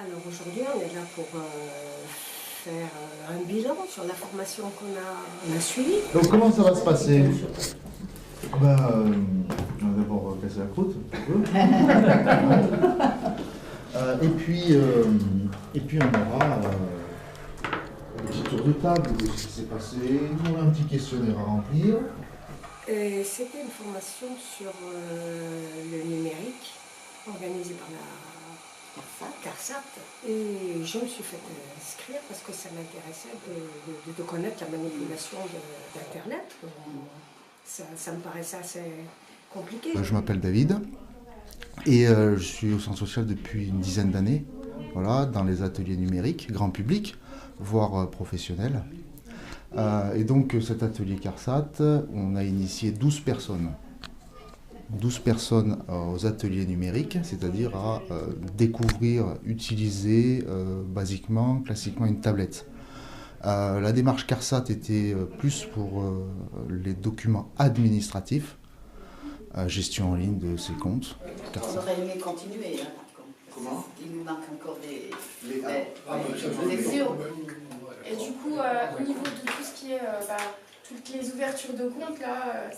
Alors aujourd'hui, on est là pour faire un bilan sur la formation qu'on a suivie. Donc comment ça va se passer? On va d'abord casser la croûte, un petit peu. Et puis on aura un petit tour de table de ce qui s'est passé. On a un petit questionnaire à remplir. C'était une formation sur le numérique organisée par la CARSAT. Et je me suis fait inscrire parce que ça m'intéressait de connaître la manipulation d'Internet. Ça me paraissait assez compliqué. Je m'appelle David et je suis au centre social depuis une dizaine d'années, voilà, dans les ateliers numériques, grand public, voire professionnels. Et donc cet atelier CARSAT, on a initié 12 personnes. 12 personnes aux ateliers numériques, c'est-à-dire à découvrir, utiliser classiquement une tablette. La démarche CARSAT était plus pour les documents administratifs, gestion en ligne de ses comptes. On aurait aimé continuer, hein, par contre. Comment? Il nous manque encore des... C'est sûr. Et du coup, au niveau de tout ce qui est toutes les ouvertures de compte, là,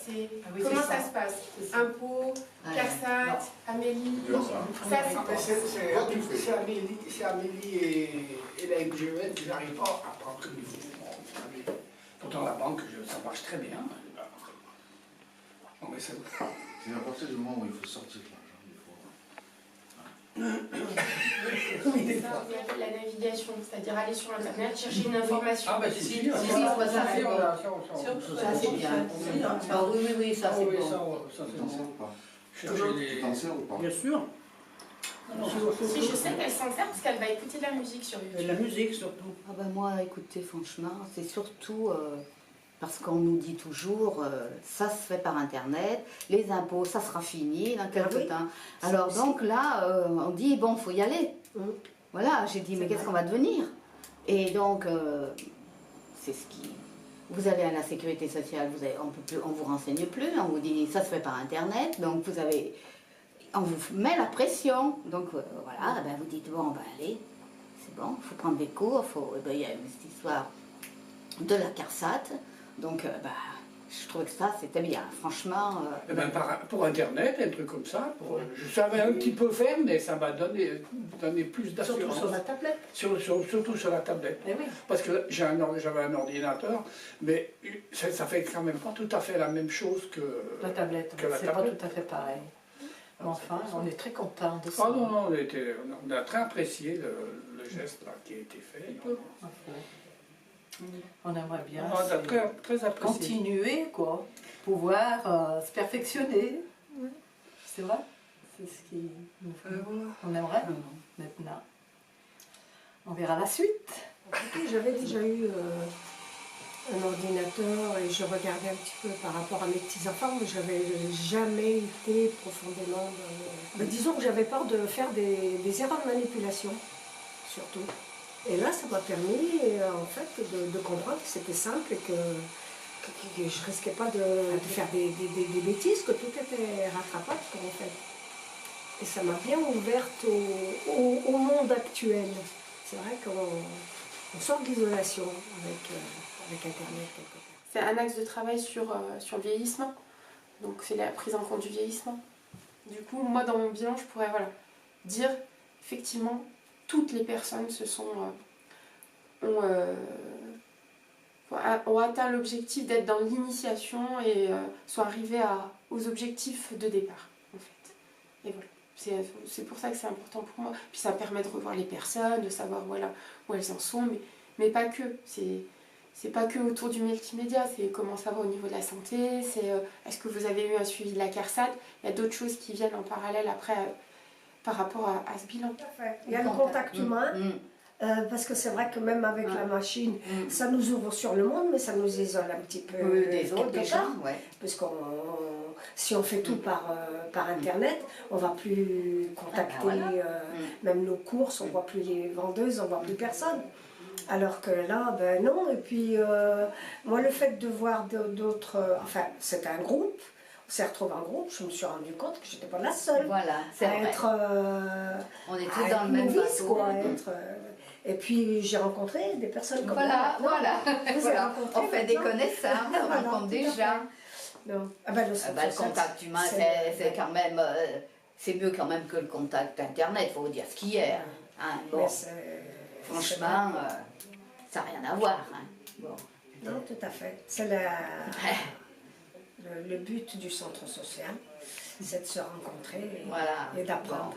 comment ça se passe? Impôts, CARSAT, Amélie, ça c'est Amélie et la MGEN qui n'arrivent pas à prendre le niveau. Pourtant la banque, ça marche très bien. Non, mais c'est à partir du moment où il faut sortir Ça, vous appelle la navigation, c'est-à-dire aller sur Internet, chercher une information. Ah, bah si, ça c'est bien. Ah oui, ça c'est bon. Tu t'en sers ou pas? Bien sûr. Si, je sais qu'elle s'en sert parce qu'elle va écouter de la musique sur YouTube. La musique surtout. Ah ben moi, écoutez, franchement, c'est surtout parce qu'on nous dit toujours, ça se fait par Internet, les impôts, ça sera fini dans quelques temps. Alors donc là, on dit, bon, faut y aller. Voilà, j'ai dit, mais qu'est-ce qu'on va devenir? Et donc, c'est ce qui... Vous allez à la sécurité sociale, on vous renseigne plus, on vous dit, ça se fait par Internet, donc vous avez... On vous met la pression, donc voilà, ben vous dites, bon, ben allez, c'est bon, il faut prendre des cours, il y a cette histoire de la CARSAT, donc je trouvais que ça c'était bien, franchement. Pour Internet, un truc comme ça, je savais un petit peu faire, mais ça m'a donné plus d'assurance. Surtout sur la tablette. Surtout sur la tablette. Eh oui. Parce que j'avais un ordinateur, mais ça fait quand même pas tout à fait la même chose que La tablette, c'est pas tout à fait pareil. Mais enfin, on est très contents de ça. Ah non, on a très apprécié le geste là, qui a été fait. On aimerait bien On a très apprécié. continuer, quoi. Pouvoir se perfectionner. C'est vrai. C'est ce qui nous fait. On aimerait maintenant. On verra la suite. J'avais déjà eu un ordinateur et je regardais un petit peu par rapport à mes petits-enfants, mais je n'avais jamais été profondément... disons que j'avais peur de faire des erreurs de manipulation, surtout. Et là, ça m'a permis, en fait, de comprendre que c'était simple et que je ne risquais pas de faire des bêtises, que tout était rattrapable, en fait. Et ça m'a bien ouverte au monde actuel. C'est vrai qu'on sort de l'isolation avec Internet, quelque part. C'est un axe de travail sur le vieillissement, donc c'est la prise en compte du vieillissement. Du coup, moi, dans mon bilan, je pourrais dire, effectivement, toutes les personnes ont atteint l'objectif d'être dans l'initiation et sont arrivées aux objectifs de départ, en fait. Et voilà, c'est pour ça que c'est important pour moi. Puis ça permet de revoir les personnes, de savoir où elles en sont, mais pas que. C'est pas que autour du multimédia, c'est comment ça va au niveau de la santé, c'est est-ce que vous avez eu un suivi de la CARSAT, il y a d'autres choses qui viennent en parallèle après par rapport à ce bilan. Il y a le contact humain, parce que c'est vrai que même avec la machine, ça nous ouvre sur le monde, mais ça nous isole un petit peu des autres déjà. Parce que si on fait tout par Internet, on ne va plus contacter même nos courses, on ne voit plus les vendeuses, on ne voit plus personne. Alors que là, ben non, et puis moi le fait de voir d'autres, enfin c'était un groupe, on s'est retrouvés en groupe, je me suis rendu compte que je n'étais pas la seule Voilà, c'est à être on était êtes dans le même novice, bateau. quoi. Et puis j'ai rencontré des personnes comme Voilà, moi. voilà. Vous Voilà. avez rencontré On fait des maintenant. connaissances, on Voilà, rencontre tout à déjà. fait. Non. Ah ben, le, Le contact humain, c'est quand même, c'est mieux quand même que le contact internet, faut dire ce qu'il y a. Hein, bon, Mais franchement, ça n'a rien à voir. Hein. Bon. non, tout à fait. C'est le but du centre social, c'est de se rencontrer Voilà. et d'apprendre. Bon.